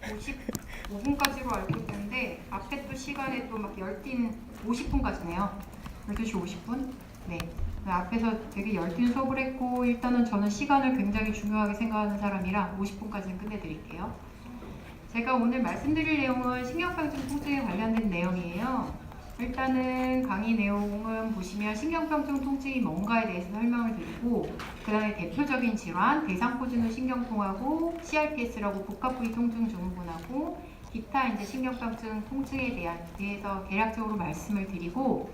55분까지로 알고 있는데 앞에 또 시간에 또 막 열띤 50분까지네요. 12시 50분? 네. 앞에서 되게 열띤 수업을 했고 일단은 저는 시간을 굉장히 중요하게 생각하는 사람이라 50분까지는 끝내드릴게요. 제가 오늘 말씀드릴 내용은 신경병증 통증에 관련된 내용이에요. 일단은 강의 내용은 보시면 신경병증 통증이 뭔가에 대해서 설명을 드리고 그 다음에 대표적인 질환, 대상포진후 신경통하고 CRPS라고 복합부위 통증 증후군하고 기타 이제 신경병증 통증에 대해서 대략적으로 말씀을 드리고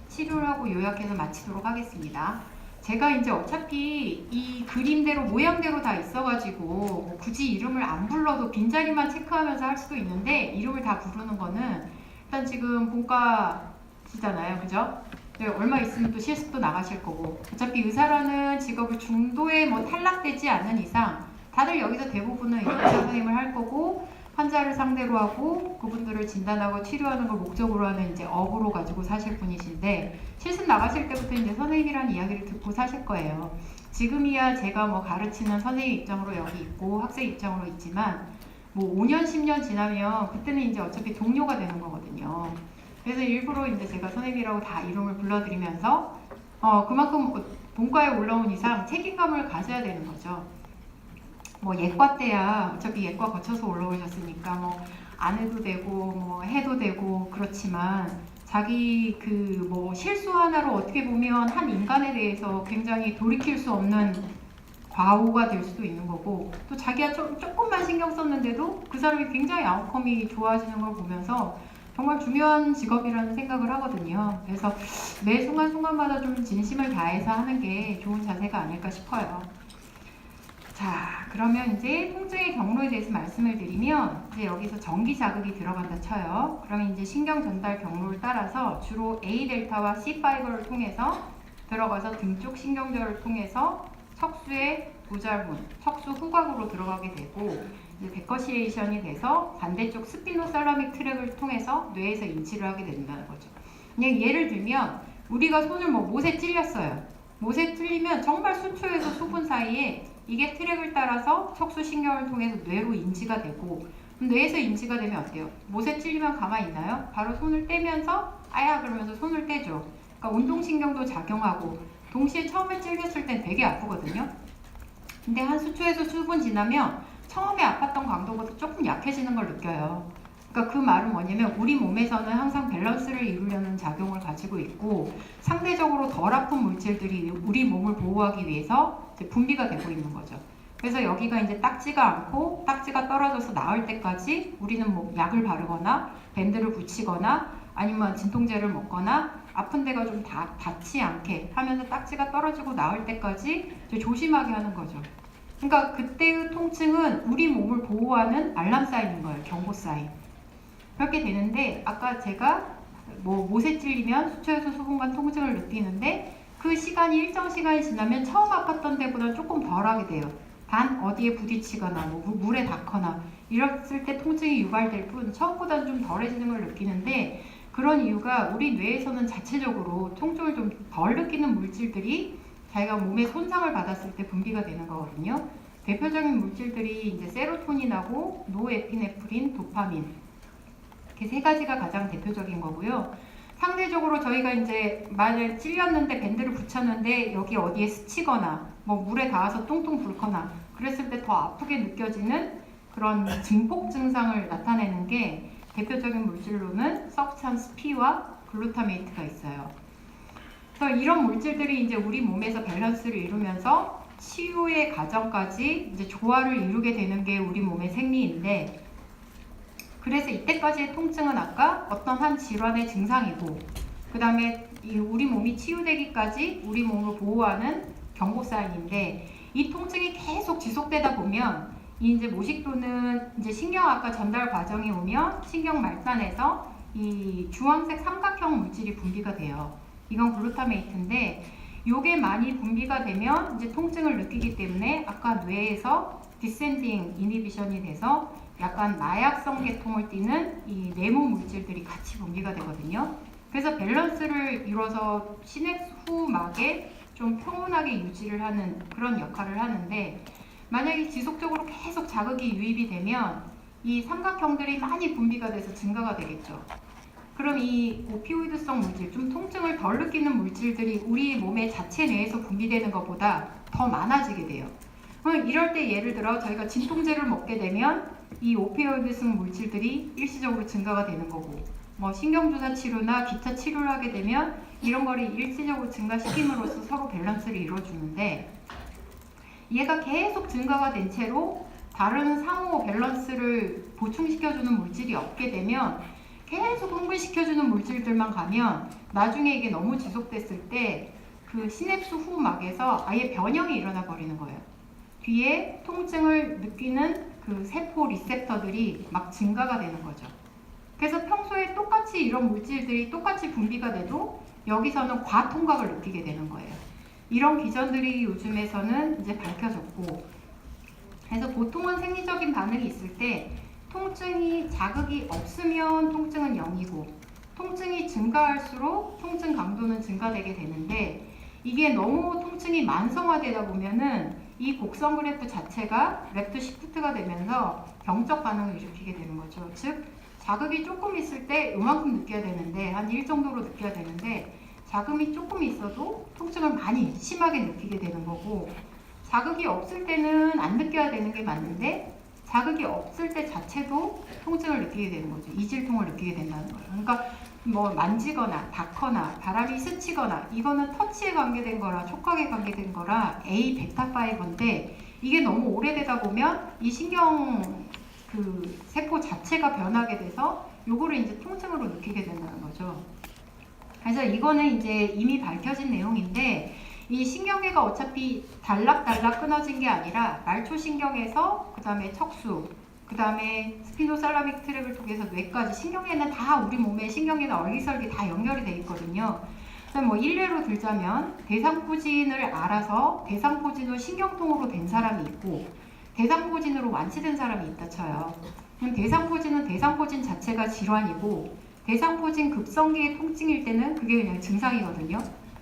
치료를 하고 요약해서 마치도록 하겠습니다. 제가 이제 어차피 이 그림대로 모양대로 다 있어가지고 뭐 굳이 이름을 안 불러도 빈자리만 체크하면서 할 수도 있는데 이름을 다 부르는 거는 일단 지금 본과시잖아요, 그죠? 네, 얼마 있으면 또 실습도 나가실 거고 어차피 의사라는 직업을 중도에 뭐 탈락되지 않는 이상 다들 여기서 대부분은 의사 선생님을 할 거고 환자를 상대로 하고 그분들을 진단하고 치료하는 걸 목적으로 하는 이제 업으로 가지고 사실 분이신데 실습 나가실 때부터 이제 선생님이라는 이야기를 듣고 사실 거예요. 지금이야 제가 뭐 가르치는 선생님 입장으로 여기 있고 학생 입장으로 있지만 뭐 5년, 10년 지나면 그때는 이제 어차피 동료가 되는 거거든요. 그래서 일부러 이제 제가 선생님이라고 다 이름을 불러드리면서 그만큼 본과에 올라온 이상 책임감을 가져야 되는 거죠. 뭐 예과 때야 어차피 예과 거쳐서 올라오셨으니까 뭐 안 해도 되고 뭐 해도 되고 그렇지만 자기 그 뭐 실수 하나로 어떻게 보면 한 인간에 대해서 굉장히 돌이킬 수 없는 과오가 될 수도 있는 거고 또 자기가 조금만 신경 썼는데도 그 사람이 굉장히 아웃컴이 좋아지는 걸 보면서 정말 중요한 직업이라는 생각을 하거든요. 그래서 매 순간순간마다 좀 진심을 다해서 하는 게 좋은 자세가 아닐까 싶어요. 자, 그러면 이제 통증의 경로에 대해서 말씀을 드리면 이제 여기서 전기 자극이 들어간다 쳐요. 그러면 이제 신경 전달 경로를 따라서 주로 A 델타와 C 파이버를 통해서 들어가서 등 쪽 신경절을 통해서 척수의 도잘문, 척수 후각으로 들어가게 되고 이제 데커시에이션이 돼서 반대쪽 스피노살라믹 트랙을 통해서 뇌에서 인치를 하게 된다는 거죠. 그냥 예를 들면 우리가 손을 뭐 못에 찔렸어요. 못에 찔리면 정말 수초에서 수분 사이에 이게 트랙을 따라서 척수신경을 통해서 뇌로 인지가 되고 뇌에서 인지가 되면 어때요? 못에 찔리면 가만히 있나요? 바로 손을 떼면서 아야 그러면서 손을 떼죠. 그러니까 운동신경도 작용하고 동시에 처음에 찔렸을 땐 되게 아프거든요. 근데 한 수초에서 수분 지나면 처음에 아팠던 강도보다 조금 약해지는 걸 느껴요. 그러니까 그 말은 뭐냐면 우리 몸에서는 항상 밸런스를 이루려는 작용을 가지고 있고 상대적으로 덜 아픈 물질들이 우리 몸을 보호하기 위해서 이제 분비가 되고 있는 거죠. 그래서 여기가 이제 딱지가 않고 딱지가 떨어져서 나을 때까지 우리는 뭐 약을 바르거나 밴드를 붙이거나 아니면 진통제를 먹거나 아픈 데가 좀 닿지 않게 하면서 딱지가 떨어지고 나을 때까지 조심하게 하는 거죠. 그러니까 그때의 통증은 우리 몸을 보호하는 알람 사인인 거예요. 경고 사인. 그렇게 되는데 아까 제가 뭐 못에 찔리면 수초에서 수분간 통증을 느끼는데 그 시간이 일정 시간이 지나면 처음 아팠던 데보다 조금 덜하게 돼요. 단 어디에 부딪히거나 뭐 물에 닿거나 이랬을 때 통증이 유발될 뿐 처음보다는 좀 덜해지는 걸 느끼는데 그런 이유가 우리 뇌에서는 자체적으로 통증을 좀 덜 느끼는 물질들이 자기가 몸에 손상을 받았을 때 분비가 되는 거거든요. 대표적인 물질들이 이제 세로토닌하고 노에피네프린, 도파민 이렇게 세 가지가 가장 대표적인 거고요. 상대적으로 저희가 이제 만약 찔렸는데 밴드를 붙였는데 여기 어디에 스치거나 뭐 물에 닿아서 뚱뚱 붓거나 그랬을 때 더 아프게 느껴지는 그런 증폭 증상을 나타내는 게 대표적인 물질로는 서브스탄스 P와 글루타메이트가 있어요. 그래서 이런 물질들이 이제 우리 몸에서 밸런스를 이루면서 치유의 과정까지 이제 조화를 이루게 되는 게 우리 몸의 생리인데 그래서 이때까지의 통증은 아까 어떤 한 질환의 증상이고 그 다음에 우리 몸이 치유되기까지 우리 몸을 보호하는 경고 사인인데 이 통증이 계속 지속되다 보면 이제 모식도는 이제 신경학과 전달 과정이 오면 신경 말단에서 이 주황색 삼각형 물질이 분비가 돼요. 이건 글루타메이트인데 요게 많이 분비가 되면 이제 통증을 느끼기 때문에 아까 뇌에서 디센딩 이니비션이 돼서 약간 마약성 계통을 띠는 이 네모 물질들이 같이 분비가 되거든요. 그래서 밸런스를 이뤄서 시냅스후막에 좀 평온하게 유지를 하는 그런 역할을 하는데 만약에 지속적으로 계속 자극이 유입이 되면 이 삼각형들이 많이 분비가 돼서 증가가 되겠죠. 그럼 이 오피오이드성 물질, 좀 통증을 덜 느끼는 물질들이 우리 몸의 자체 내에서 분비되는 것보다 더 많아지게 돼요. 그럼 이럴 때 예를 들어 저희가 진통제를 먹게 되면 이 오피오이드성 물질들이 일시적으로 증가가 되는 거고, 뭐 신경주사 치료나 기타 치료를 하게 되면 이런 거를 일시적으로 증가시킴으로써 서로 밸런스를 이루어주는데, 얘가 계속 증가가 된 채로 다른 상호 밸런스를 보충시켜주는 물질이 없게 되면, 계속 흥분시켜주는 물질들만 가면 나중에 이게 너무 지속됐을 때 그 시냅스 후막에서 아예 변형이 일어나 버리는 거예요. 뒤에 통증을 느끼는 그 세포 리셉터들이 막 증가가 되는 거죠. 그래서 평소에 똑같이 이런 물질들이 똑같이 분비가 돼도 여기서는 과통각을 느끼게 되는 거예요. 이런 기전들이 요즘에서는 이제 밝혀졌고, 그래서 보통은 생리적인 반응이 있을 때 통증이 자극이 없으면 통증은 0이고 통증이 증가할수록 통증 강도는 증가되게 되는데, 이게 너무 통증이 만성화되다 보면은 이 곡선 그래프 자체가 랩트 시프트가 되면서 병적 반응을 일으키게 되는 거죠. 즉 자극이 조금 있을 때 요만큼 느껴야 되는데, 한 1 정도로 느껴야 되는데 자극이 조금 있어도 통증을 많이 심하게 느끼게 되는 거고, 자극이 없을 때는 안 느껴야 되는 게 맞는데 자극이 없을 때 자체도 통증을 느끼게 되는 거죠. 이질통을 느끼게 된다는 거예요. 그러니까 뭐 만지거나 닿거나 바람이 스치거나, 이거는 터치에 관계된 거라 촉각에 관계된 거라 A 베타 파이버인데, 이게 너무 오래되다 보면 이 신경 그 세포 자체가 변하게 돼서 요거를 이제 통증으로 느끼게 된다는 거죠. 그래서 이거는 이제 이미 밝혀진 내용인데, 이 신경계가 어차피 달락달락 끊어진 게 아니라 말초신경에서 그 다음에 척수, 그 다음에 스피노살라믹 트랙을 통해서 뇌까지, 신경계는 다 우리 몸에 신경계는 얼기설기 다 연결이 돼 있거든요. 그래서 뭐 일례로 들자면 대상포진을 알아서 대상포진 후 신경통으로 된 사람이 있고 대상포진으로 완치된 사람이 있다 쳐요. 그럼 대상포진은 대상포진 자체가 질환이고 대상포진 급성기의 통증일 때는 그게 그냥 증상이거든요.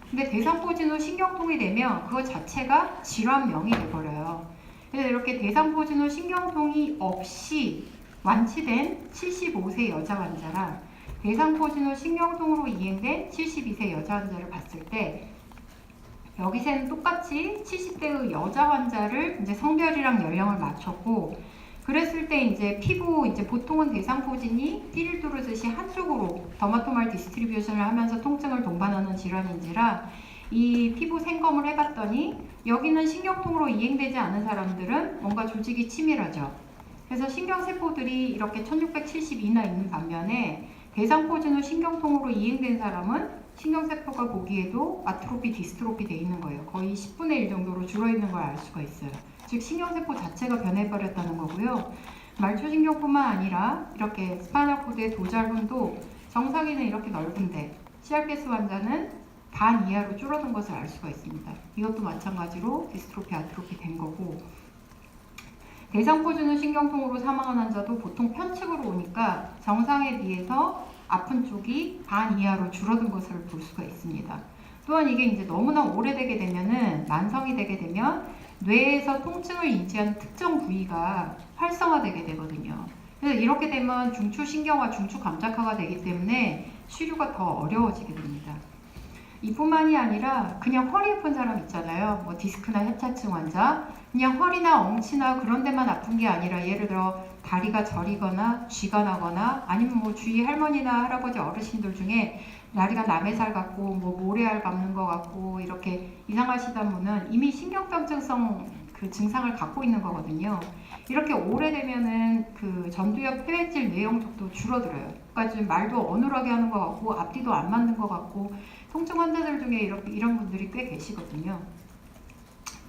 근데 대상포진 후 신경통이 되면 그거 자체가 질환명이 돼버려요. 그래서 이렇게 대상포진 후 신경통이 없이 완치된 75세 여자 환자랑 대상포진 후 신경통으로 이행된 72세 여자 환자를 봤을 때, 여기서는 똑같이 70대의 여자 환자를 이제 성별이랑 연령을 맞췄고, 그랬을 때 이제 피부, 이제 보통은 대상포진이 띠를 뚫으듯이 한쪽으로 더마토말 디스트리뷰션을 하면서 통증을 동반하는 질환인지라 이 피부 생검을 해봤더니 여기는 신경통으로 이행되지 않은 사람들은 뭔가 조직이 치밀하죠. 그래서 신경세포들이 이렇게 1670이나 있는 반면에 대상포진 후 신경통으로 이행된 사람은 신경세포가 보기에도 아트로피, 디스트로피 돼 있는 거예요. 거의 10분의 1 정도로 줄어있는 걸 알 수가 있어요. 즉 신경세포 자체가 변해버렸다는 거고요. 말초신경뿐만 아니라 이렇게 스파이널 코드의 도잘훈도 정상인은 이렇게 넓은데 CRPS 환자는 반 이하로 줄어든 것을 알 수가 있습니다. 이것도 마찬가지로 디스트로피, 아트로피 된 거고, 대상포진 후 신경통으로 사망한 환자도 보통 편측으로 오니까 정상에 비해서 아픈 쪽이 반 이하로 줄어든 것을 볼 수가 있습니다. 또한 이게 이제 너무나 오래되게 되면은, 만성이 되게 되면 뇌에서 통증을 인지하는 특정 부위가 활성화되게 되거든요. 그래서 이렇게 되면 중추신경화, 중추감작화가 되기 때문에 치료가 더 어려워지게 됩니다. 이뿐만이 아니라 그냥 허리 아픈 사람 있잖아요. 뭐 디스크나 협착증 환자, 그냥 허리나 엉치나 그런 데만 아픈 게 아니라 예를 들어 다리가 저리거나 쥐가 나거나, 아니면 뭐 주위 할머니나 할아버지 어르신들 중에 다리가 남의 살 같고 뭐 모래알 밟는 것 같고 이렇게 이상하시다 분은 이미 신경병증성 그 증상을 갖고 있는 거거든요. 이렇게 오래되면은 그 전두엽 폐회질 뇌영족도 줄어들어요. 그러니까 좀 말도 어눌하게 하는 것 같고 앞뒤도 안 맞는 것 같고, 통증 환자들 중에 이런 분들이 꽤 계시거든요.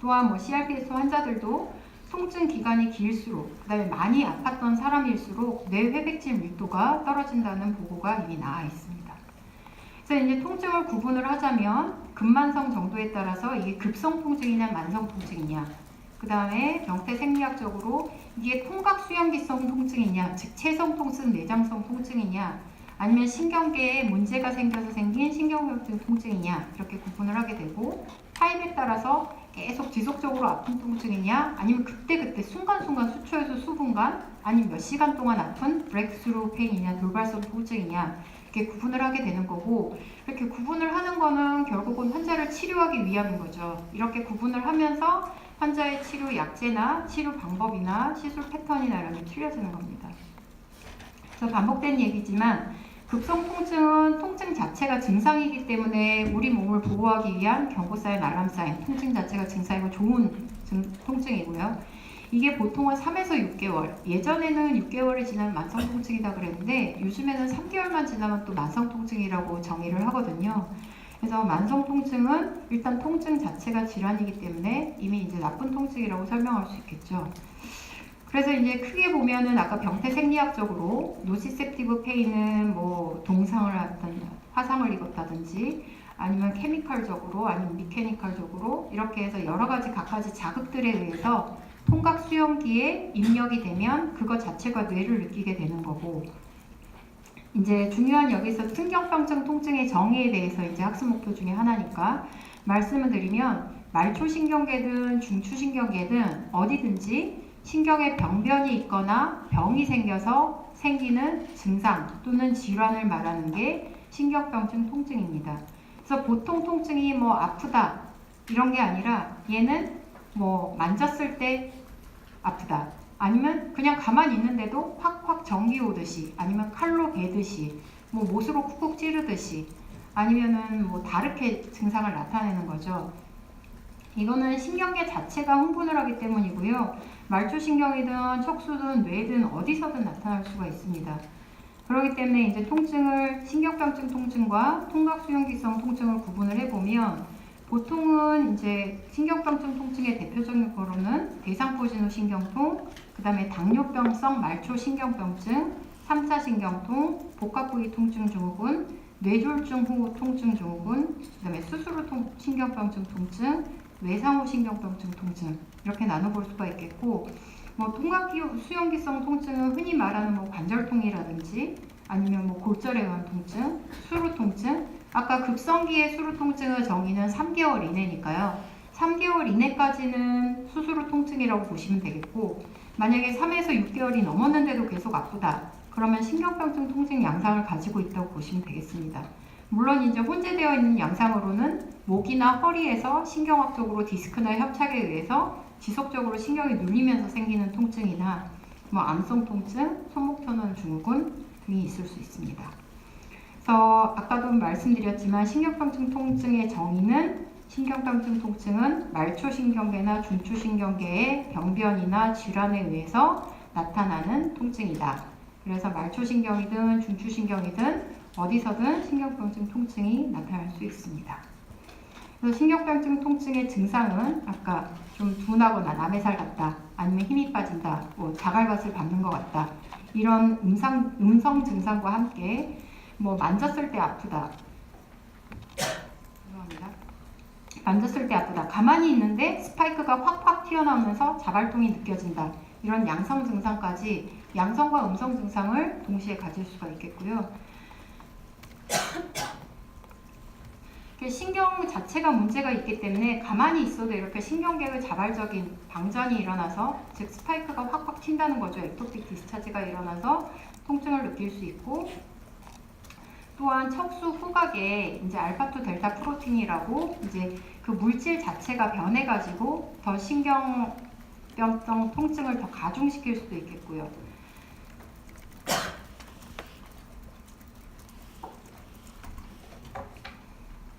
또한 뭐 CRPS 환자들도 통증 기간이 길수록, 그 다음에 많이 아팠던 사람일수록 뇌 회백질 밀도가 떨어진다는 보고가 이미 나와 있습니다. 그래서 이제 통증을 구분을 하자면 근만성 정도에 따라서 이게 급성 통증이냐 만성 통증이냐, 그 다음에 병태 생리학적으로 이게 통각수용기성 통증이냐, 즉 체성 통증, 내장성 통증이냐, 아니면 신경계에 문제가 생겨서 생긴 신경혈증 통증이냐, 이렇게 구분을 하게 되고, 타입에 따라서 계속 지속적으로 아픈 통증이냐, 아니면 그때그때 순간순간 수초에서 수분간, 아니면 몇 시간 동안 아픈 브렉스루 페인이냐, 돌발성 통증이냐, 이렇게 구분을 하게 되는 거고, 이렇게 구분을 하는 거는 결국은 환자를 치료하기 위함인 거죠. 이렇게 구분을 하면서 환자의 치료 약제나 치료 방법이나 시술 패턴이나 이런 게 틀려지는 겁니다. 그래서 반복된 얘기지만 급성 통증은 통증 자체가 증상이기 때문에 우리 몸을 보호하기 위한 경고사인, 알람사인, 통증 자체가 증상이고 좋은 통증이고요. 이게 보통은 3에서 6개월, 예전에는 6개월이 지나면 만성통증이다 그랬는데 요즘에는 3개월만 지나면 또 만성통증이라고 정의를 하거든요. 그래서 만성통증은 일단 통증 자체가 질환이기 때문에 이미 이제 나쁜 통증이라고 설명할 수 있겠죠. 그래서 이제 크게 보면은 아까 병태 생리학적으로 노시셉티브 페인은 뭐 동상을 했던 화상을 입었다든지 아니면 케미컬적으로 아니면 미케니컬적으로 이렇게 해서 여러 가지 각가지 자극들에 의해서 통각 수용기에 입력이 되면 그것 자체가 뇌를 느끼게 되는 거고, 이제 중요한 여기서 신경병증 통증의 정의에 대해서 이제 학습 목표 중에 하나니까 말씀을 드리면 말초신경계든 중추신경계든 어디든지 신경에 병변이 있거나 병이 생겨서 생기는 증상 또는 질환을 말하는 게 신경병증 통증입니다. 그래서 보통 통증이 뭐 아프다 이런 게 아니라 얘는 뭐 만졌을 때 아프다, 아니면 그냥 가만히 있는데도 확확 전기 오듯이, 아니면 칼로 베듯이, 뭐 못으로 쿡쿡 찌르듯이, 아니면은 뭐 다르게 증상을 나타내는 거죠. 이거는 신경계 자체가 흥분을 하기 때문이고요. 말초신경이든 척수든 뇌든 어디서든 나타날 수가 있습니다. 그렇기 때문에 이제 통증을 신경병증 통증과 통각수용기성 통증을 구분을 해보면 보통은 이제 신경병증 통증의 대표적인 거로는 대상포진후 신경통, 그 다음에 당뇨병성 말초신경병증, 3차 신경통, 복합부위 통증 증후군, 뇌졸중 후 통증 증후군, 그 다음에 수술 후 신경병증 통증, 외상 후 신경병증 통증 이렇게 나눠볼 수가 있겠고, 뭐 통각수용기성 통증은 흔히 말하는 뭐 관절통이라든지 아니면 뭐 골절에 의한 통증, 수루 통증, 아까 급성기의 수루 통증의 정의는 3개월 이내니까요. 3개월 이내까지는 수술 후 통증이라고 보시면 되겠고, 만약에 3에서 6개월이 넘었는데도 계속 아프다, 그러면 신경병증 통증 양상을 가지고 있다고 보시면 되겠습니다. 물론 이제 혼재되어 있는 양상으로는 목이나 허리에서 신경학적으로 디스크나 협착에 의해서 지속적으로 신경이 눌리면서 생기는 통증이나 뭐 암성 통증, 손목 터널 증후군 등이 있을 수 있습니다. 그래서 아까도 말씀드렸지만 신경병증 통증의 정의는 신경병증 통증은 말초신경계나 중추신경계의 병변이나 질환에 의해서 나타나는 통증이다. 그래서 말초신경이든 중추신경이든 어디서든 신경병증 통증이 나타날 수 있습니다. 그래서 신경병증 통증의 증상은 아까 좀 둔하거나 남의 살 같다, 아니면 힘이 빠진다, 뭐 자갈밭을 밟는 것 같다, 이런 음성 증상과 함께 뭐 만졌을 때 아프다, 죄송합니다. 만졌을 때 아프다, 가만히 있는데 스파이크가 확확 튀어나오면서 자발통이 느껴진다, 이런 양성 증상까지 양성과 음성 증상을 동시에 가질 수가 있겠고요. 신경 자체가 문제가 있기 때문에 가만히 있어도 이렇게 신경계의 자발적인 방전이 일어나서, 즉 스파이크가 확확 튄다는 거죠. 액토픽 디스차지가 일어나서 통증을 느낄 수 있고, 또한 척수 후각에 이제 알파2 델타 프로틴이라고 이제 그 물질 자체가 변해가지고 더 신경병성 통증을 더 가중시킬 수도 있겠고요.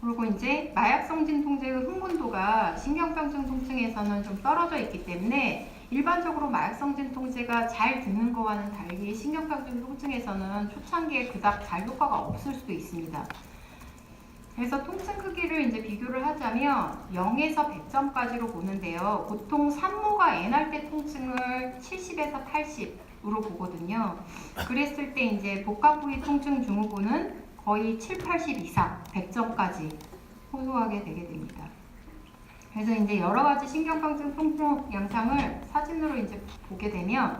그리고 이제 마약성진 통제의 흥분도가 신경병증 통증에서는 좀 떨어져 있기 때문에 일반적으로 마약성진 통제가 잘 듣는 거와는 달리 신경병증 통증에서는 초창기에 그닥 잘 효과가 없을 수도 있습니다. 그래서 통증 크기를 이제 비교를 하자면 0에서 100점까지로 보는데요. 보통 산모가 애날 때 통증을 70에서 80으로 보거든요. 그랬을 때 이제 복합부위 통증 증후군은 거의 7, 80 이상, 100점까지 호소하게 되게 됩니다. 그래서 이제 여러 가지 신경병증 통증 양상을 사진으로 이제 보게 되면,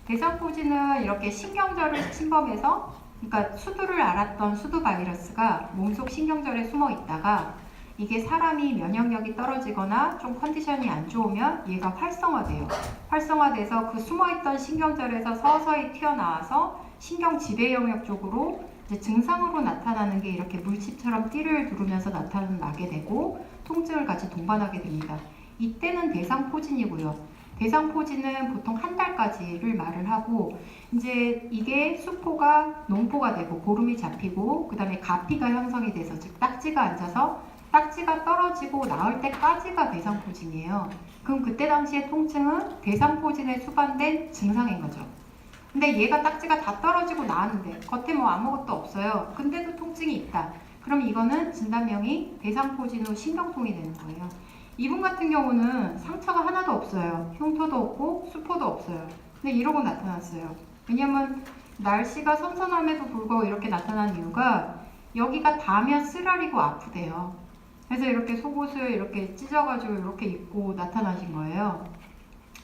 대상포진은 이렇게 신경절을 침범해서, 그러니까 수두를 앓았던 수두 바이러스가 몸속 신경절에 숨어 있다가 이게 사람이 면역력이 떨어지거나 좀 컨디션이 안 좋으면 얘가 활성화돼요. 활성화돼서 그 숨어있던 신경절에서 서서히 튀어나와서 신경 지배 영역 쪽으로 이제 증상으로 나타나는 게 이렇게 물집처럼 띠를 두르면서 나타나게 되고 통증을 같이 동반하게 됩니다. 이때는 대상포진이고요. 대상포진은 보통 한 달까지를 말을 하고 이제 이게 수포가 농포가 되고 고름이 잡히고 그 다음에 가피가 형성이 돼서 즉 딱지가 앉아서 딱지가 떨어지고 나올 때까지가 대상포진이에요. 그럼 그때 당시의 통증은 대상포진에 수반된 증상인 거죠. 근데 얘가 딱지가 다 떨어지고 나왔는데 겉에 뭐 아무것도 없어요. 근데도 통증이 있다. 그럼 이거는 진단명이 대상포진 후 신경통이 되는 거예요. 이분 같은 경우는 상처가 하나도 없어요. 흉터도 없고 수포도 없어요. 근데 이러고 나타났어요. 왜냐면 날씨가 선선함에도 불구하고 이렇게 나타난 이유가 여기가 닿으면 쓰라리고 아프대요. 그래서 이렇게 속옷을 이렇게 찢어가지고 이렇게 입고 나타나신 거예요.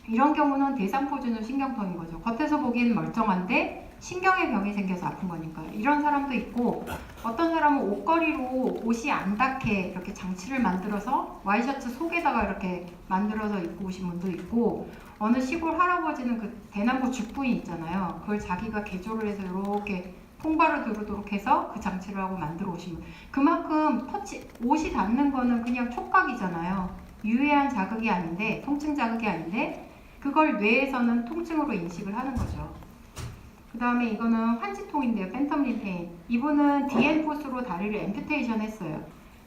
이런 경우는 대상포진후 신경통인 거죠. 겉에서 보기엔 멀쩡한데 신경에 병이 생겨서 아픈 거니까요. 이런 사람도 있고 어떤 사람은 옷걸이로 옷이 안 닿게 이렇게 장치를 만들어서 와이셔츠 속에다가 이렇게 만들어서 입고 오신 분도 있고 어느 시골 할아버지는 그 대나무 죽부인 있잖아요. 그걸 자기가 개조를 해서 이렇게 통발을 두르도록 해서 그 장치를 하고 만들어 오신 분. 그만큼 옷이 닿는 거는 그냥 촉각이잖아요. 유해한 자극이 아닌데 통증 자극이 아닌데 그걸 뇌에서는 통증으로 인식을 하는 거죠. 그 다음에 이거는 환지통인데요. 팬텀 림페인. 이분은 디엔포스로 다리를 앰퓨테이션 했어요.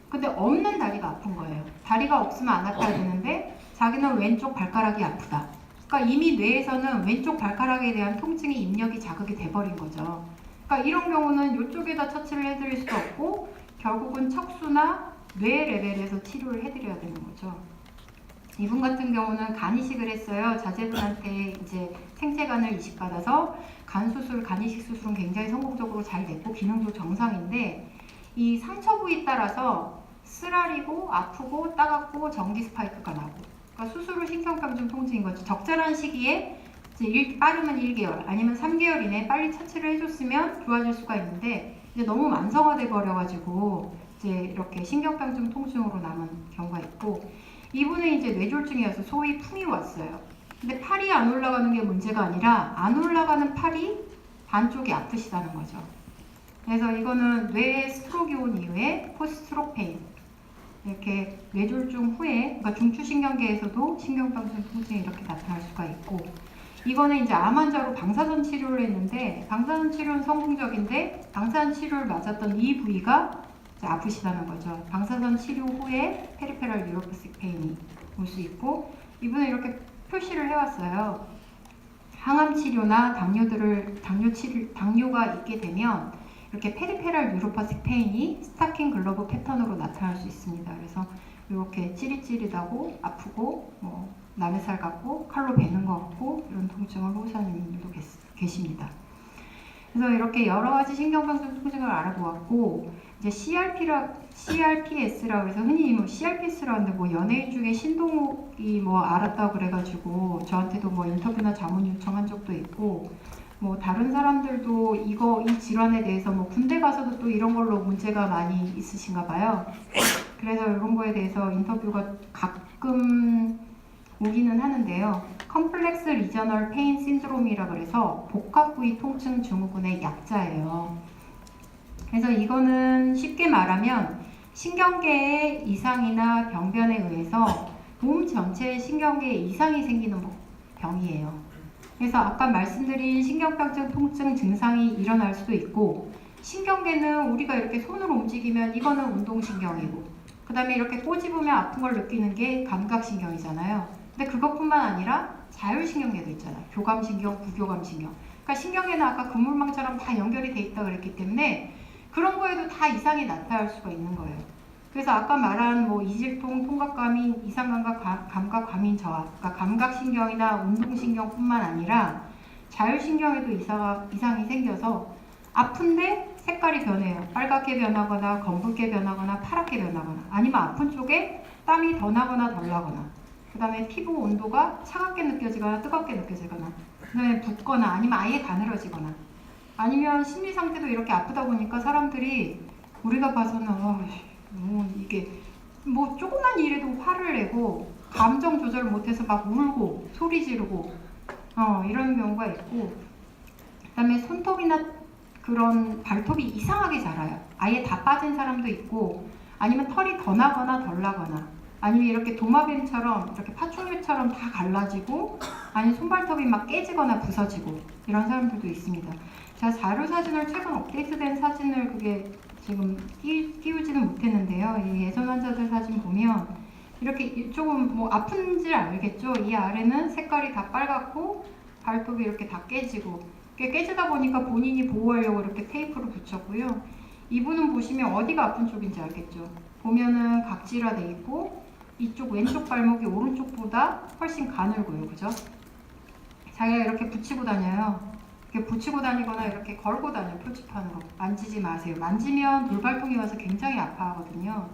근데 없는 다리가 아픈 거예요. 다리가 없으면 안 아파야 되는데 자기는 왼쪽 발가락이 아프다. 그러니까 이미 뇌에서는 왼쪽 발가락에 대한 통증이 입력이 자극이 돼버린 거죠. 그러니까 이런 경우는 이쪽에다 처치를 해드릴 수도 없고 결국은 척수나 뇌 레벨에서 치료를 해드려야 되는 거죠. 이분 같은 경우는 간 이식을 했어요. 자제분한테 이제 생체간을 이식받아서 간 수술, 간 이식 수술은 굉장히 성공적으로 잘 됐고 기능도 정상인데 이 상처 부위 따라서 쓰라리고 아프고 따갑고 전기 스파이크가 나고 그러니까 수술 후 신경병증 통증인 거죠. 적절한 시기에 이제 빠르면 1개월 아니면 3개월 이내에 빨리 처치를 해줬으면 좋아질 수가 있는데 이제 너무 만성화돼 버려가지고 이제 이렇게 신경병증 통증으로 남은 경우가 있고 이분은 이제 뇌졸중이어서 소위 풍이 왔어요. 근데 팔이 안 올라가는 게 문제가 아니라 안 올라가는 팔이 반쪽이 아프시다는 거죠. 그래서 이거는 뇌에 스트로크가 온 이후에 포스트로크 페인 이렇게 뇌졸중 후에 그러니까 중추신경계에서도 신경병증 통증이 이렇게 나타날 수가 있고 이거는 이제 암 환자로 방사선 치료를 했는데 방사선 치료는 성공적인데 방사선 치료를 맞았던 이 부위가 아프시다는 거죠. 방사선 치료 후에 페리페럴 뉴로파식 페인이 올 수 있고 이분은 이렇게 표시를 해왔어요. 항암 치료나 당뇨가 있게 되면 이렇게 페리페럴 뉴로파식 페인이 스타킹 글러브 패턴으로 나타날 수 있습니다. 그래서 이렇게 찌릿찌릿하고 아프고 뭐 남의 살 같고 칼로 베는 것 같고 이런 통증을 호소하는 분들도 계십니다. 그래서 이렇게 여러 가지 신경병증 통증을 알아보았고 이제 CRPS라고 해서 흔히 뭐 CRPS라고 하는데 뭐 연예인 중에 신동욱이 뭐 알았다고 그래가지고 저한테도 뭐 인터뷰나 자문 요청한 적도 있고 뭐 다른 사람들도 이 질환에 대해서 뭐 군대 가서도 또 이런 걸로 문제가 많이 있으신가 봐요. 그래서 이런 거에 대해서 인터뷰가 가끔 오기는 하는데요. 컴플렉스 리저널 페인 신드롬이라 그래서 복합부위 통증 증후군의 약자예요. 그래서 이거는 쉽게 말하면 신경계의 이상이나 병변에 의해서 몸 전체의 신경계에 이상이 생기는 병이에요. 그래서 아까 말씀드린 신경병증 통증 증상이 일어날 수도 있고 신경계는 우리가 이렇게 손으로 움직이면 이거는 운동신경이고 그 다음에 이렇게 꼬집으면 아픈 걸 느끼는 게 감각신경이잖아요. 근데 그것뿐만 아니라 자율신경계도 있잖아요. 교감신경, 부교감신경. 그러니까 신경계는 아까 그물망처럼 다 연결이 돼 있다고 그랬기 때문에 그런 거에도 다 이상이 나타날 수가 있는 거예요. 그래서 아까 말한 뭐 이질통, 통각과민, 이상감각, 감각과민 저하, 그러니까 감각신경이나 운동신경뿐만 아니라 자율신경에도 이상이 생겨서 아픈데 색깔이 변해요. 빨갛게 변하거나 검붉게 변하거나 파랗게 변하거나 아니면 아픈 쪽에 땀이 더 나거나 덜 나거나 그 다음에 피부 온도가 차갑게 느껴지거나 뜨겁게 느껴지거나 그 다음에 붓거나 아니면 아예 가늘어지거나 아니면 심리 상태도 이렇게 아프다 보니까 사람들이 우리가 봐서는 너무 이게 뭐 조그만 일에도 화를 내고 감정 조절 못해서 막 울고 소리 지르고 이런 경우가 있고, 그다음에 손톱이나 그런 발톱이 이상하게 자라요. 아예 다 빠진 사람도 있고, 아니면 털이 더 나거나 덜 나거나, 아니면 이렇게 도마뱀처럼 이렇게 파충류처럼 다 갈라지고, 아니면 손발톱이 막 깨지거나 부서지고 이런 사람들도 있습니다. 제가 자료 사진을 최근 업데이트된 사진을 그게 지금 띄우지는 못했는데요. 이 예전 환자들 사진 보면 이렇게 조금 뭐 아픈지 알겠죠? 이 아래는 색깔이 다 빨갛고 발톱이 이렇게 다 깨지고, 깨지다 보니까 본인이 보호하려고 이렇게 테이프를 붙였고요. 이분은 보시면 어디가 아픈 쪽인지 알겠죠? 보면은 각질화돼 있고 이쪽 왼쪽 발목이 오른쪽보다 훨씬 가늘고요, 그죠? 자기가 이렇게 붙이고 다녀요. 이렇게 붙이고 다니거나 이렇게 걸고 다녀요, 표지판으로. 만지지 마세요. 만지면 돌발통이 와서 굉장히 아파하거든요.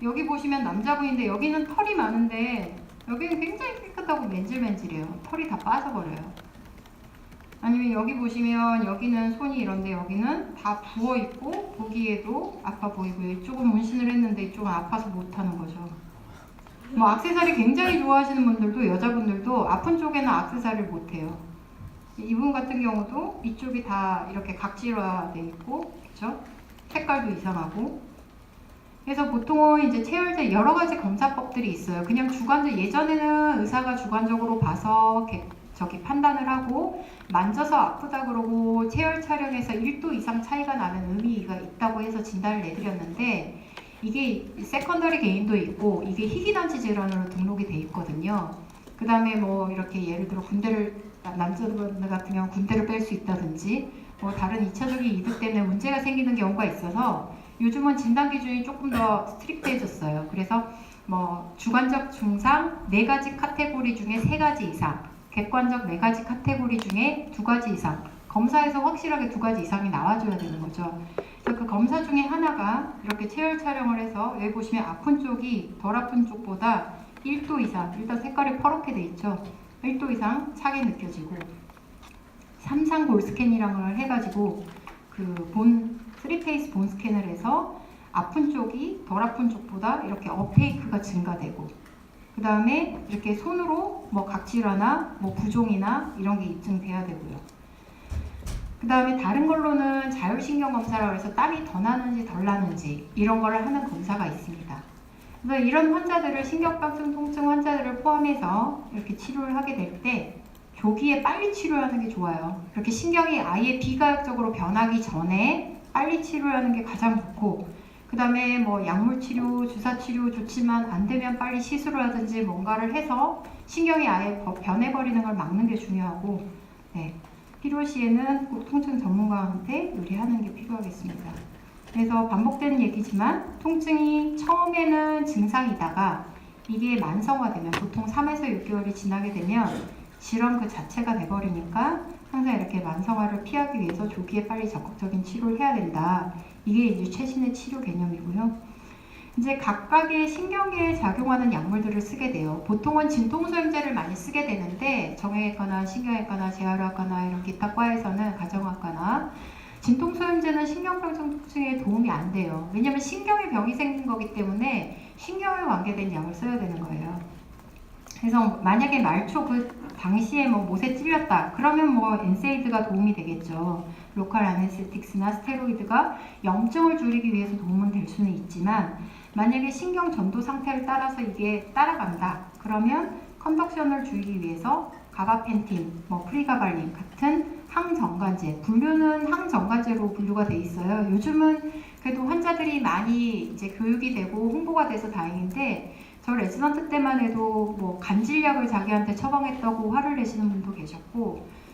여기 보시면 남자분인데 여기는 털이 많은데 여기는 굉장히 깨끗하고 맨질맨질해요. 털이 다 빠져버려요. 아니면 여기 보시면 여기는 손이 이런데 여기는 다 부어있고 보기에도 아파 보이고요. 이쪽은 문신을 했는데 이쪽은 아파서 못하는 거죠. 뭐 액세서리 굉장히 좋아하시는 분들도, 여자분들도 아픈 쪽에는 액세서리를 못해요. 이분 같은 경우도 이쪽이 다 이렇게 각질화돼 있고, 그렇죠? 색깔도 이상하고. 그래서 보통은 이제 체열제 여러 가지 검사법들이 있어요. 그냥 주관적, 예전에는 의사가 주관적으로 봐서 판단을 하고 만져서 아프다 그러고 체열 촬영에서 1도 이상 차이가 나는 의미가 있다고 해서 진단을 내드렸는데, 이게 세컨더리 게인도 있고 이게 희귀단치 질환으로 등록이 돼 있거든요. 그 다음에 뭐 이렇게 예를 들어 남자들 같은 경우 군대를 뺄 수 있다든지 뭐 다른 2차적인 이득 때문에 문제가 생기는 경우가 있어서 요즘은 진단 기준이 조금 더 스트릭트해졌어요. 그래서 뭐 주관적 증상 4가지 카테고리 중에 3가지 이상, 객관적 4가지 카테고리 중에 2가지 이상, 검사에서 확실하게 2가지 이상이 나와줘야 되는 거죠. 그래서 그 검사 중에 하나가 이렇게 체열 촬영을 해서 여기 보시면 아픈 쪽이 덜 아픈 쪽보다 1도 이상, 일단 색깔이 퍼렇게 돼 있죠. 1도 이상 차게 느껴지고, 삼상 볼 스캔이라는 걸 해가지고 그 3페이스 본 스캔을 해서 아픈 쪽이 덜 아픈 쪽보다 이렇게 어페이크가 증가되고, 그 다음에 이렇게 손으로 뭐 각질화나 뭐 부종이나 이런 게 입증돼야 되고요. 그 다음에 다른 걸로는 자율신경 검사라고 해서 땀이 더 나는지 덜 나는지 이런 거를 하는 검사가 있습니다. 그래서 이런 환자들을, 신경병증 통증 환자들을 포함해서 이렇게 치료를 하게 될 때 조기에 빨리 치료하는 게 좋아요. 그렇게 신경이 아예 비가역적으로 변하기 전에 빨리 치료하는 게 가장 좋고, 그 다음에 뭐 약물 치료, 주사 치료 좋지만 안 되면 빨리 시술을 하든지 뭔가를 해서 신경이 아예 변해버리는 걸 막는 게 중요하고, 네. 필요 시에는 꼭 통증 전문가한테 의뢰하는 게 필요하겠습니다. 그래서 반복되는 얘기지만 통증이 처음에는 증상이다가 이게 만성화되면 보통 3에서 6개월이 지나게 되면 질환 그 자체가 돼버리니까 항상 이렇게 만성화를 피하기 위해서 조기에 빨리 적극적인 치료를 해야 된다. 이게 이제 최신의 치료 개념이고요. 이제 각각의 신경계에 작용하는 약물들을 쓰게 돼요. 보통은 진통소염제를 많이 쓰게 되는데 정형외과나 신경외과나 재활학과나 이런 기타 과에서는, 가정학과나 진통소염제는 신경병증 통증에 도움이 안 돼요. 왜냐하면 신경에 병이 생긴 거기 때문에 신경에 관계된 약을 써야 되는 거예요. 그래서 만약에 말초 그 당시에 뭐 못에 찔렸다 그러면 뭐 엔세이드가 도움이 되겠죠. 로컬 아네스틱스나 스테로이드가 염증을 줄이기 위해서 도움은 될 수는 있지만, 만약에 신경 전도 상태를 따라서 이게 따라간다 그러면 컨덕션을 줄이기 위해서 가바펜틴, 뭐 프리가발린 같은 항정관제, 분류는 항정관제로 분류가 돼 있어요. 요즘은 그래도 환자들이 많이 이제 교육이 되고 홍보가 돼서 다행인데, 저 레지던트 때만 해도 뭐 간질약을 자기한테 처방했다고 화를 내시는 분도 계셨고,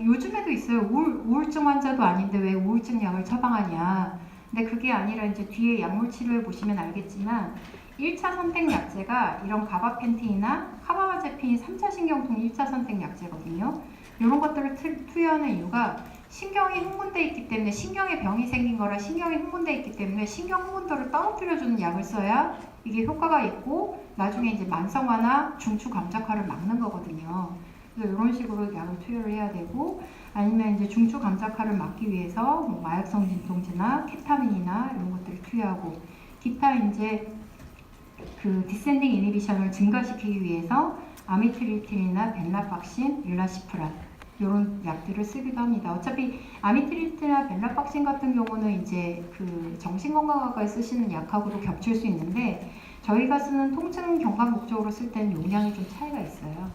요즘에도 있어요. 우울증 환자도 아닌데 왜 우울증 약을 처방하냐. 근데 그게 아니라 이제 뒤에 약물 치료해 보시면 알겠지만 1차 선택 약제가 이런 가바펜틴이나 카바마제핀이 3차 신경통 1차 선택 약제거든요. 이런 것들을 투여하는 이유가 신경이 흥분돼 있기 때문에, 신경에 병이 생긴 거라 신경이 흥분돼 있기 때문에 신경 흥분도를 떨어뜨려주는 약을 써야 이게 효과가 있고 나중에 이제 만성화나 중추 감작화를 막는 거거든요. 그래서 이런 식으로 약을 투여를 해야 되고, 아니면 이제 중추 감작화를 막기 위해서 뭐 마약성 진통제나 케타민이나 이런 것들을 투여하고, 기타 이제 그 디센딩 이니비션을 증가시키기 위해서 아미트릴틴이나 벤라팍신, 일라시프란 이런 약들을 쓰기도 합니다. 어차피 아미트릴틴이나 벤라팍신 같은 경우는 이제 그 정신건강학과에 쓰시는 약하고도 겹칠 수 있는데 저희가 쓰는 통증 경감 목적으로 쓸 때는 용량이 좀 차이가 있어요.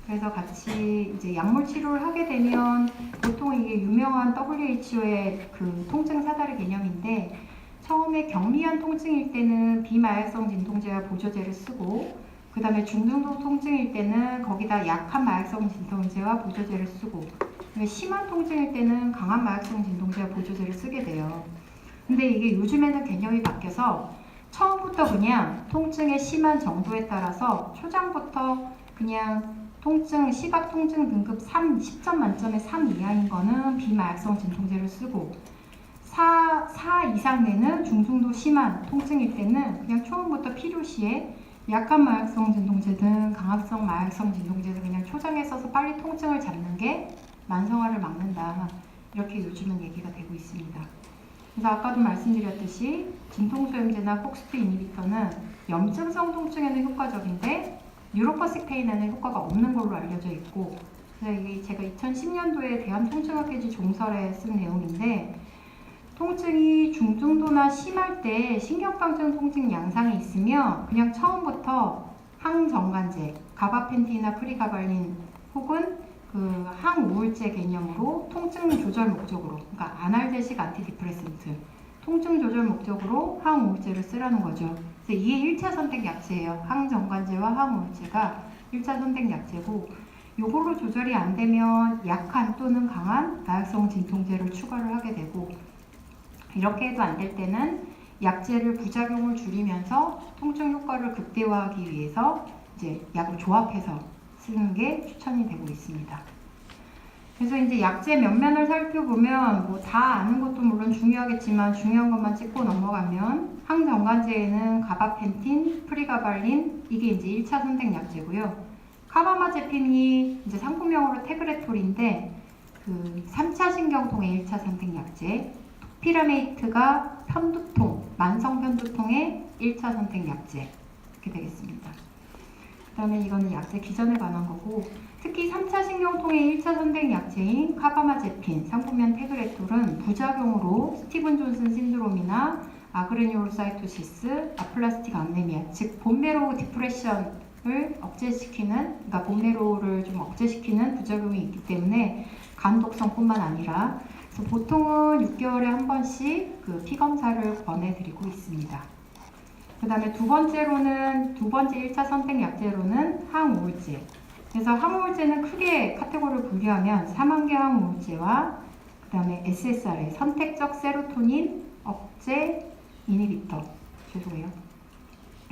그래서 같이 이제 약물 치료를 하게 되면 보통 이게 유명한 WHO의 그 통증 사다리 개념인데 처음에 경미한 통증일 때는 비마약성 진통제와 보조제를 쓰고 그 다음에 중등도 통증일 때는 거기다 약한 마약성 진통제와 보조제를 쓰고 심한 통증일 때는 강한 마약성 진통제와 보조제를 쓰게 돼요. 근데 이게 요즘에는 개념이 바뀌어서 처음부터 그냥 통증의 심한 정도에 따라서 초장부터 그냥 통증, 시각 통증 등급 3, 10점 만점에 3 이하인 거는 비마약성 진통제를 쓰고 4 이상 되는 중증도 심한 통증일 때는 그냥 처음부터 필요시에 약한 마약성 진통제든 강압성 마약성 진통제든 그냥 초장에 써서 빨리 통증을 잡는 게 만성화를 막는다. 이렇게 요즘은 얘기가 되고 있습니다. 그래서 아까도 말씀드렸듯이 진통소염제나 폭스트 이니비터는 염증성 통증에는 효과적인데 뉴로퍼식 페인에는 효과가 없는 걸로 알려져 있고 그래서 이게 제가 2010년도에 대한통증학회지 종설에 쓴 내용인데 통증이 중증도나 심할 때 신경방증 통증 양상이 있으면 그냥 처음부터 항정관제, 가바펜틴이나 프리가발린 혹은 그 항우울제 개념으로 통증 조절 목적으로 그러니까 아날제식 안티디프레센트 통증 조절 목적으로 항우울제를 쓰라는 거죠. 그래서 이게 1차 선택 약제예요. 항정관제와 항우울제가 1차 선택 약제고 요걸로 조절이 안 되면 약한 또는 강한 마약성 진통제를 추가를 하게 되고 이렇게 해도 안 될 때는 약제를 부작용을 줄이면서 통증 효과를 극대화하기 위해서 이제 약을 조합해서 쓰는 게 추천이 되고 있습니다. 그래서 이제 약제 면면을 살펴보면 뭐 다 아는 것도 물론 중요하겠지만 중요한 것만 짚고 넘어가면 항정관제에는 가바펜틴, 프리가발린 이게 이제 1차 선택 약제고요. 카바마제핀이 이제 상품명으로 테그레톨인데 그 3차 신경통의 1차 선택 약제. 피라메이트가 편두통, 만성 편두통의 1차 선택 약제 이렇게 되겠습니다. 그 다음에 이거는 약제 기전에 관한 거고 특히 3차 신경통의 1차 선택 약제인 카바마제핀, 상품명 테그레톨은 부작용으로 스티븐 존슨 신드롬이나 아그레뉴로사이토시스, 아플라스틱 암네미아, 즉 본메로우 디프레션을 억제시키는, 그러니까 본메로우를 좀 억제시키는 부작용이 있기 때문에 간 독성뿐만 아니라 보통은 6개월에 한 번씩 그 피검사를 권해드리고 있습니다. 그 다음에 두 번째 1차 선택 약제로는 항우울제. 그래서 항우울제는 크게 카테고리를 분류하면 사망계 항우울제와 그 다음에 SSRI, 선택적 세로토닌 억제 이니비터. 죄송해요.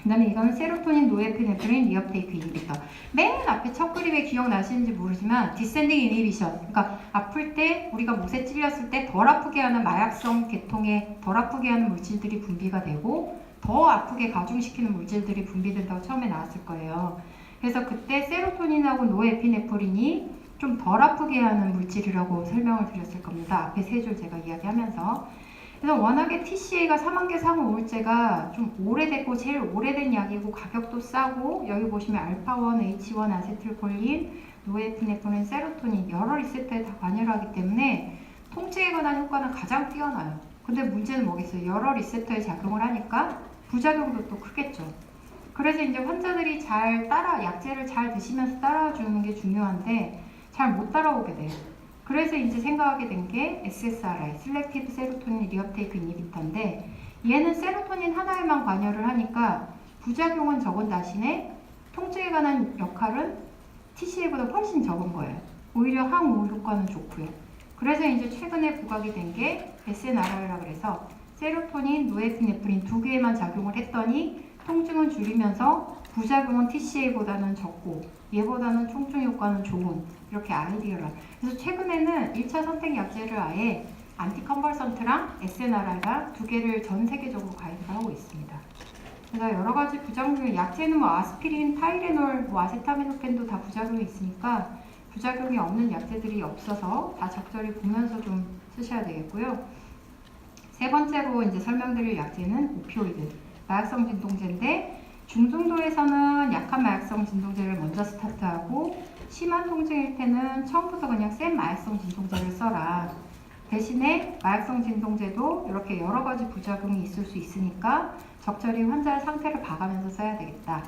그 다음에 이거는 세로토닌 노에피네프린 리업테이크 이니비터. 맨 앞에 첫 그림에 기억나시는지 모르지만 디센딩 이니비션, 그러니까 아플 때 우리가 못에 찔렸을 때 덜 아프게 하는 마약성 계통에 덜 아프게 하는 물질들이 분비가 되고 더 아프게 가중시키는 물질들이 분비된다고 처음에 나왔을 거예요. 그래서 그때 세로토닌하고 노에피네프린이 좀 덜 아프게 하는 물질이라고 설명을 드렸을 겁니다. 앞에 세 줄 제가 이야기하면서. 그래서 워낙에 TCA가 사망계 상우울제가 좀 오래됐고 제일 오래된 약이고 가격도 싸고 여기 보시면 알파1, H1 아세틸콜린, 노에피네프린, 세로토닌 여러 리셉터에 다 관여를 하기 때문에 통증에 관한 효과는 가장 뛰어나요. 근데 문제는 뭐겠어요? 여러 리셉터에 작용을 하니까 부작용도 또 크겠죠. 그래서 이제 환자들이 약제를 잘 드시면서 따라주는 게 중요한데 잘 못 따라오게 돼요. 그래서 이제 생각하게 된 게 SSRI, Selective Serotonin Reuptake Inhibitor인데 얘는 세로토닌 하나에만 관여를 하니까 부작용은 적은 대신에 통증에 관한 역할은 TCA보다 훨씬 적은 거예요. 오히려 항우울 효과는 좋고요. 그래서 이제 최근에 부각이 된 게 SNRI라고 해서 세로토닌, 노에피네프린 두 개에만 작용을 했더니 통증은 줄이면서 부작용은 TCA보다는 적고 얘보다는 통증 효과는 좋은 이렇게 아이디어를. 그래서 최근에는 1차 선택 약제를 아예 안티컨벌선트랑 SNRI가 두 개를 전 세계적으로 가입을 하고 있습니다. 그래서 여러 가지 부작용, 약제는 뭐 아스피린, 타이레놀, 뭐 아세타미노펜도 다 부작용이 있으니까 부작용이 없는 약제들이 없어서 다 적절히 보면서 좀 쓰셔야 되겠고요. 세 번째로 이제 설명드릴 약제는 오피오이드, 마약성 진통제인데 중증도에서는 약한 마약성 진통제를 먼저 스타트하고 심한 통증일 때는 처음부터 그냥 센 마약성 진통제를 써라. 대신에 마약성 진통제도 이렇게 여러 가지 부작용이 있을 수 있으니까 적절히 환자의 상태를 봐가면서 써야 되겠다.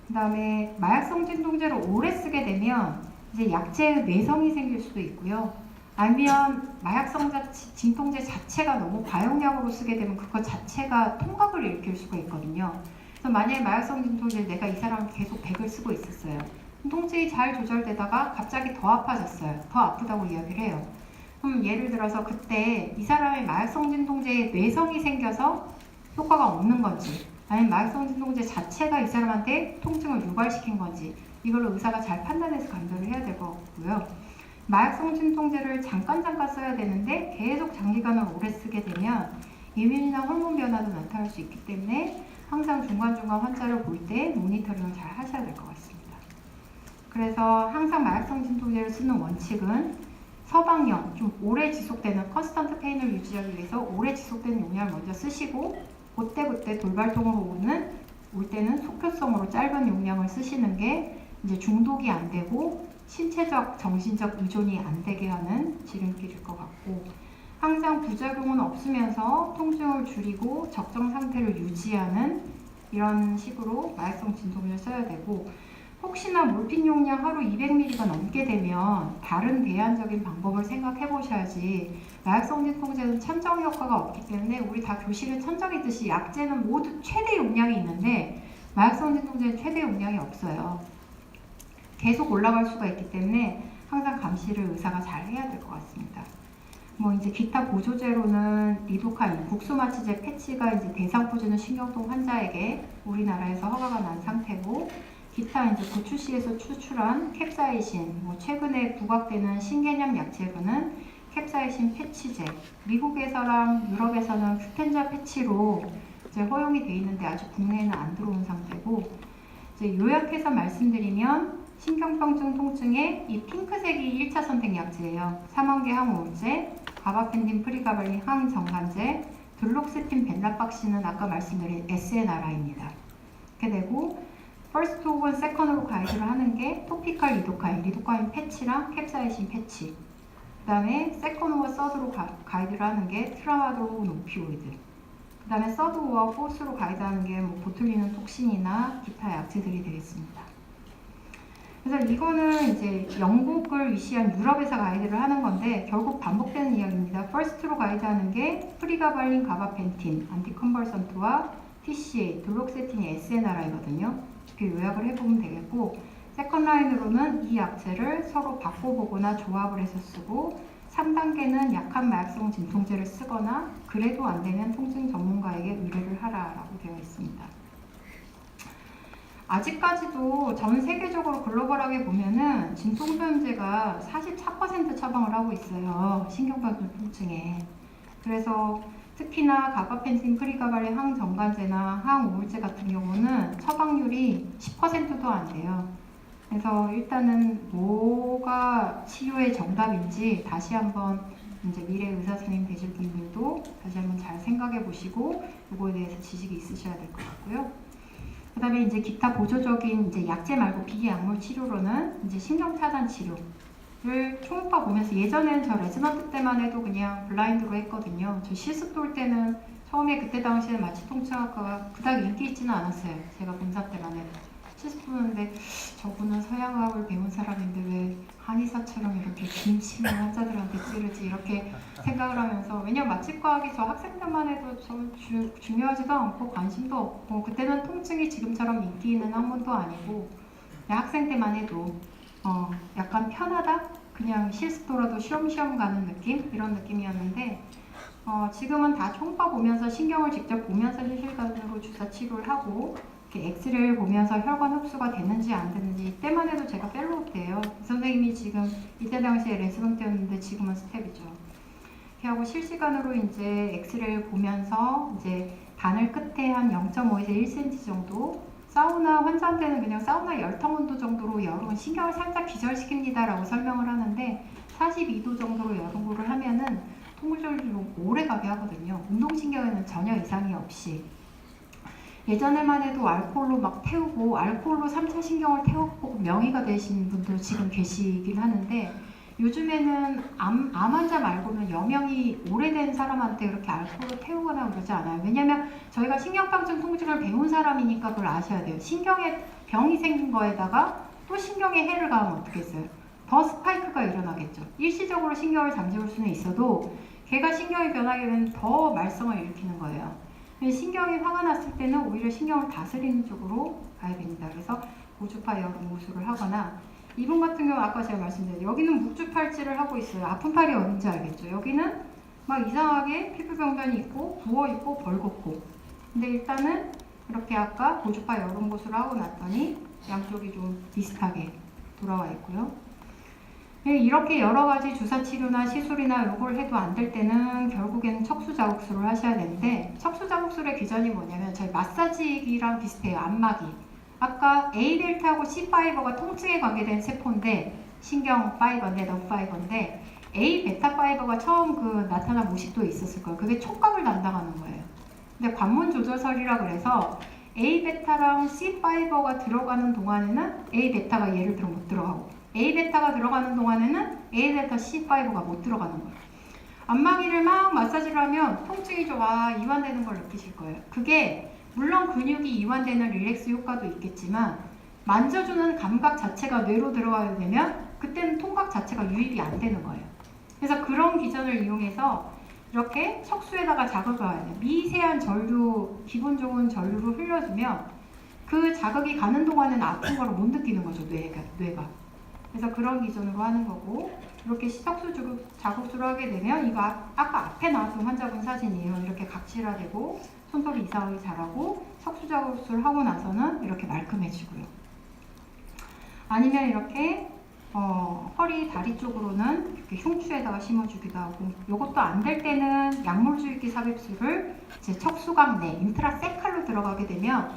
그 다음에 마약성 진통제를 오래 쓰게 되면 이제 약제의 내성이 생길 수도 있고요. 아니면 마약성 진통제 자체가 너무 과용량으로 쓰게 되면 그것 자체가 통각을 일으킬 수가 있거든요. 그래서 만약에 마약성 진통제를 내가 이 사람을 계속 100을 쓰고 있었어요. 통증이 잘 조절되다가 갑자기 더 아파졌어요. 더 아프다고 이야기를 해요. 그럼 예를 들어서 그때 이 사람의 마약성 진통제에 뇌성이 생겨서 효과가 없는 건지 아니면 마약성 진통제 자체가 이 사람한테 통증을 유발시킨 건지 이걸로 의사가 잘 판단해서 감별을 해야 될 것 같고요. 마약성 진통제를 잠깐 써야 되는데 계속 장기간을 오래 쓰게 되면 이민이나 호르몬 변화도 나타날 수 있기 때문에 항상 중간중간 환자를 볼 때 모니터링을 잘 하셔야 될 것 같습니다. 그래서 항상 마약성 진통제를 쓰는 원칙은 처방용, 좀 오래 지속되는 컨스턴트 페인을 유지하기 위해서 오래 지속되는 용량을 먼저 쓰시고 그때 돌발통으로 올 때는 속효성으로 짧은 용량을 쓰시는 게 이제 중독이 안 되고 신체적, 정신적 의존이 안 되게 하는 지름길일 것 같고 항상 부작용은 없으면서 통증을 줄이고 적정 상태를 유지하는 이런 식으로 마약성 진통제를 써야 되고 혹시나 몰핀 용량 하루 200ml가 넘게 되면 다른 대안적인 방법을 생각해 보셔야지 마약성 진통제는 천정 효과가 없기 때문에 우리 다 교실에 천정이듯이 약제는 모두 최대 용량이 있는데 마약성 진통제는 최대 용량이 없어요. 계속 올라갈 수가 있기 때문에 항상 감시를 의사가 잘 해야 될 것 같습니다. 뭐 이제 기타 보조제로는 리도카인, 국소마취제 패치가 이제 대상포진후 신경통 환자에게 우리나라에서 허가가 난 상태고 기타 이제 고추씨에서 추출한 캡사이신, 뭐 최근에 부각되는 신개념 약제로는 캡사이신 패치제, 미국에서랑 유럽에서는 큐텐자 패치로 이제 허용이 돼 있는데 아직 국내에는 안 들어온 상태고 이제 요약해서 말씀드리면 신경병증 통증에 이 핑크색이 1차 선택 약제예요. 사망계 항우울제, 가바펜딘 프리가발린 항정관제, 들록세틴 벤라박시는 아까 말씀드린 SNRI입니다. 이렇게 되고 퍼스트 혹은 세컨으로 가이드를 하는 게 토피칼 리도카인 패치랑 캡사이신 패치. 그 다음에 세컨과 서드로 가이드를 하는 게 트라마돌 오피오이드. 그 다음에 서드와 포스로 가이드하는 게 뭐 보툴리는 톡신이나 기타 약제들이 되겠습니다. 그래서 이거는 이제 영국을 위시한 유럽에서 가이드를 하는 건데 결국 반복되는 이야기입니다. 퍼스트로 가이드하는 게 프리가발린, 가바펜틴, 안티컨벌선트와 TCA, 들록세틴이 SNRI거든요. 이렇게 요약을 해보면 되겠고 세컨 라인으로는 이 약제를 서로 바꿔보거나 조합을 해서 쓰고 3단계는 약한 마약성 진통제를 쓰거나 그래도 안 되면 통증 전문가에게 의뢰를 하라라고 되어 있습니다. 아직까지도 전 세계적으로 글로벌하게 보면은 진통소염제가 44% 처방을 하고 있어요. 신경병증 통증에. 그래서 특히나 가바펜틴, 프리가발린 항정관제나 항우울제 같은 경우는 처방률이 10%도 안 돼요. 그래서 일단은 뭐가 치료의 정답인지 다시 한번 이제 미래 의사 선생님 되실 분들도 다시 한번 잘 생각해 보시고 이거에 대해서 지식이 있으셔야 될 것 같고요. 그 다음에 이제 기타 보조적인 이제 약제 말고 비약물 치료로는 이제 신경차단 치료를 초음파 보면서 예전에는 저 레지던트 때만 해도 그냥 블라인드로 했거든요. 저 실습 올 때는 처음에 그때 당시에는 마취통증학과가 그닥 인기 있지는 않았어요. 제가 본사 때만 해도. 실습 보는데 저분은 서양학을 배운 사람인데 왜 한의사처럼 이렇게 김치는 환자들한테 찌르지 이렇게 생각을 하면서 왜냐면 마취과학이 저 학생 때만 해도 중요하지도 않고 관심도 없고 그때는 통증이 지금처럼 인기 있는 학문도 아니고 학생 때만 해도 약간 편하다? 그냥 실습도라도 쉬엄쉬엄 가는 느낌? 이런 느낌이었는데 지금은 다 초음파 보면서 신경을 직접 보면서 실시간으로 주사 치료를 하고 이렇게 엑스레이를 보면서 혈관 흡수가 되는지 안 되는지 이때만 해도 제가 펠로우 때예요. 선생님이 지금 이때 당시에 레지던트였는데 지금은 스텝이죠. 이렇게 하고 실시간으로 이제 엑스레이를 보면서 이제 바늘 끝에 한 0.5에서 1cm 정도 사우나 환자한테는 그냥 사우나 열탕 온도 정도로 여름은 신경을 살짝 기절시킵니다 라고 설명을 하는데 42도 정도로 여름구를 하면은 통증을 오래 가게 하거든요. 운동신경에는 전혀 이상이 없이. 예전에만 해도 알코올로 막 태우고 알코올로 3차 신경을 태우고 명의가 되신 분들 지금 계시긴 하는데 요즘에는 암 환자 말고는 여명이 오래된 사람한테 그렇게 알코올로 태우거나 그러지 않아요. 왜냐면 저희가 신경방증 통증을 배운 사람이니까 그걸 아셔야 돼요. 신경에 병이 생긴 거에다가 또 신경에 해를 가하면 어떻겠어요? 더 스파이크가 일어나겠죠. 일시적으로 신경을 잠재울 수는 있어도 걔가 신경이 변하게 되면 더 말썽을 일으키는 거예요. 신경이 화가 났을 때는 오히려 신경을 다스리는 쪽으로 가야 됩니다. 그래서 고주파 여름무술을 하거나 이분 같은 경우 아까 제가 말씀드린 여기는 묵주팔찌를 하고 있어요. 아픈 팔이 어딘지 알겠죠? 여기는 막 이상하게 피부병변이 있고 부어있고 벌겋고 근데 일단은 이렇게 아까 고주파 여름무술을 하고 났더니 양쪽이 좀 비슷하게 돌아와 있고요. 이렇게 여러 가지 주사 치료나 시술이나 요걸 해도 안 될 때는 결국에는 척수 자극술을 하셔야 되는데 척수 자극술의 기전이 뭐냐면 저희 마사지기랑 비슷해요. 안마기. 아까 A델타하고 C 파이버가 통증에 관계된 세포인데 신경 파이버인데 너 파이버인데 A 베타 파이버가 처음 그 나타난 모식도에 있었을 거예요. 그게 촉각을 담당하는 거예요. 근데 관문 조절설이라 그래서 A 베타랑 C 파이버가 들어가는 동안에는 A 베타가 예를 들어 못 들어가고 A 베타가 들어가는 동안에는 A 델타 C 파이버가 못 들어가는 거예요. 안마기를 막 마사지를 하면 통증이 좀 이완되는 걸 느끼실 거예요. 그게 물론 근육이 이완되는 릴렉스 효과도 있겠지만 만져주는 감각 자체가 뇌로 들어가게 되면 그때는 통각 자체가 유입이 안 되는 거예요. 그래서 그런 기전을 이용해서 이렇게 척수에다가 자극을 가야 돼요. 미세한 전류, 기분 좋은 전류를 흘려주면 그 자극이 가는 동안에는 아픈 걸 못 느끼는 거죠, 뇌가. 그래서 그런 기준으로 하는 거고 이렇게 척수 자극술을 하게 되면 이거 아까 앞에 나왔던 환자분 사진이에요. 이렇게 각질화되고 손소리 이상하게 자라고 척수 자극술 하고 나서는 이렇게 말끔해지고요. 아니면 이렇게 허리, 다리 쪽으로는 이렇게 흉추에다가 심어주기도 하고 이것도 안 될 때는 약물주입기 삽입술을 이제 척수각 내 인트라세칼로 들어가게 되면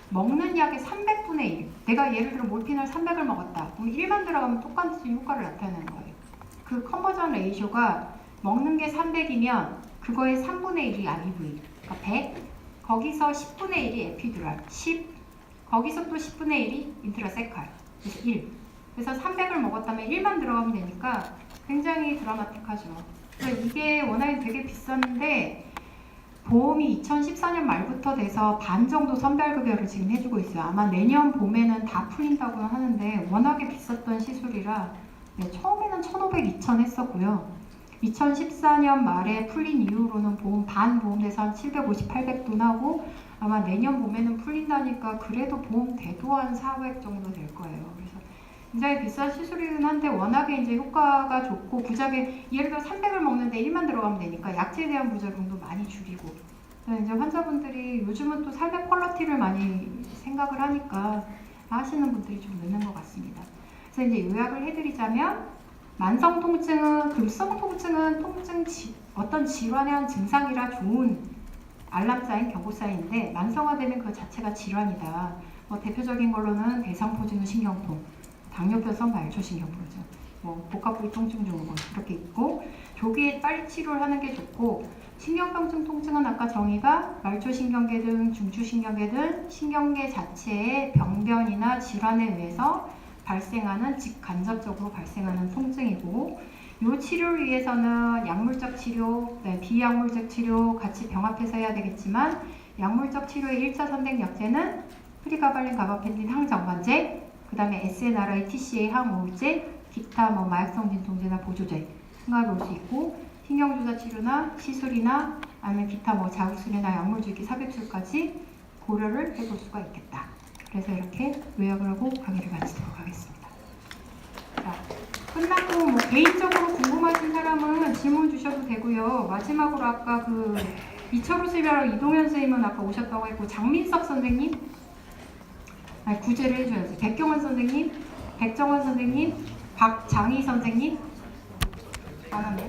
먹는 약의 300분의 1 내가 예를 들어 몰핀을 300을 먹었다 그럼 1만 들어가면 똑같은 효과를 나타내는 거예요. 그 컨버전 레이쇼가 먹는 게 300이면 그거의 3분의 1이 IV 그러니까 100 거기서 10분의 1이 에피듀랄 10 거기서 또 10분의 1이 인트라세칼 그래서 1 그래서 300을 먹었다면 1만 들어가면 되니까 굉장히 드라마틱하죠. 그래서 이게 워낙에 되게 비싼데 보험이 2014년 말부터 돼서 반 정도 선별급여를 지금 해주고 있어요. 아마 내년 봄에는 다 풀린다고 하는데 워낙에 비쌌던 시술이라 처음에는 1,500, 2,000 했었고요. 2014년 말에 풀린 이후로는 반 보험돼서 한 750, 800돈 하고 아마 내년 봄에는 풀린다니까 그래도 보험 대도 한 400 정도 될 거예요. 그래서 굉장히 비싼 시술이긴 한데 워낙에 이제 효과가 좋고 부작용 예를 들어 300을 먹는데 1만 들어가면 되니까 약제에 대한 부작용도 많이 줄이고 이제 환자분들이 요즘은 또 삶의 퀄리티를 많이 생각을 하니까 하시는 분들이 좀 늦는 것 같습니다. 그래서 이제 요약을 해드리자면 만성 통증은 급성 통증은 어떤 질환의 한 증상이라 좋은 알람 사인, 경고 사인인데 만성화되면 그 자체가 질환이다. 대표적인 걸로는 대상포진후 신경통, 당뇨병성 말초신경부러죠. 복합부위 통증 증후군 이렇게 있고 조기에 빨리 치료를 하는 게 좋고 신경병증 통증은 아까 정의가 말초신경계든 중추신경계든 신경계 자체의 병변이나 질환에 의해서 발생하는 직간접적으로 발생하는 통증이고 이 치료를 위해서는 약물적 치료, 비약물적 치료 같이 병합해서 해야 되겠지만 약물적 치료의 1차 선택 약제는 프리가발린, 가바펜틴 항정관제 그 다음에 SNRI, TCA 항우울제, 기타 마약성 진통제나 보조제 생각해 볼 수 있고 신경주사 치료나 시술이나 아니면 기타 자극술이나 약물주입기 삽입술까지 고려를 해볼 수가 있겠다. 그래서 이렇게 요약을 하고 강의를 마치도록 하겠습니다. 자, 끝나고 개인적으로 궁금하신 사람은 질문 주셔도 되고요. 마지막으로 아까 이철우 선생님이랑 이동현 선생님은 아까 오셨다고 했고 장민석 선생님 구제를 해줘야지. 백경원 선생님, 백정원 선생님, 박장희 선생님 안 하네.